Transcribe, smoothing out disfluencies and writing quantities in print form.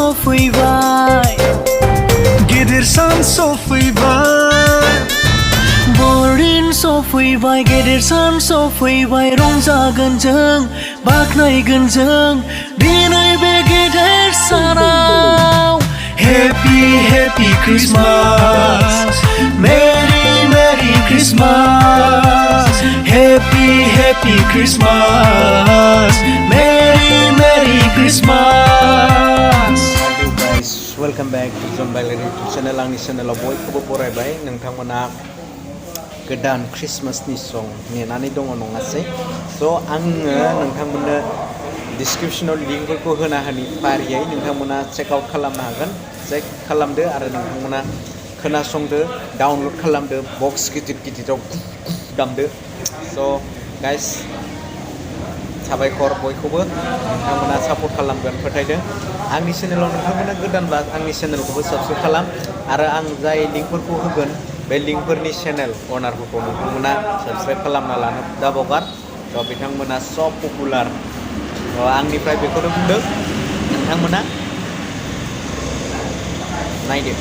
सफैबाय गिदिर सान सफैबाय बरदिन सफैबाय गेदेर सान सफैबाय रंजागोन जों बाख्नायगोन जों दिनै बे गेदेर सानाव Happy Happy Christmas Merry Merry Christmas Happy Happy Christmas Merry Merry Christmas Hello guys, welcome back to John Bailey YouTube channel. आंनि चेनेलाव बयखौबो बरायबाय नोंथांमोना गोदान क्रिसमासनि सं नेनानै दङ नङासै स' आङो नोंथांमोननो डिसक्रिपशनाव लिंकफोरखौ होनि फारियै नोंथांमोना चेक आउट खालामनो हागोन चेक खालामदो आरो नोंथांमोना खोनासंदो डाउनलड खालामदो बक्स गिदिर गिदिराव दामदो स' गाइस साबायखर बयखौबो नोंथांमोना सापर्ट खालामगोन फोथायदों आंनि चेनेलाव नोंथांमोना गोदानबा आंनि चेनेलखौबो साबस्क्राइब खालाम आरो आं जाय लिंकफोरखौ होगोन बे लिंकफोरनि चेनेल अनारफोरखौ नोंथांमोना साबस्क्राइब खालामना लानो दाबावगार थ' बिथांमोना सब पपुलार आंनिफ्राय बेखौनो बुंदों नोंथांमोना नायदो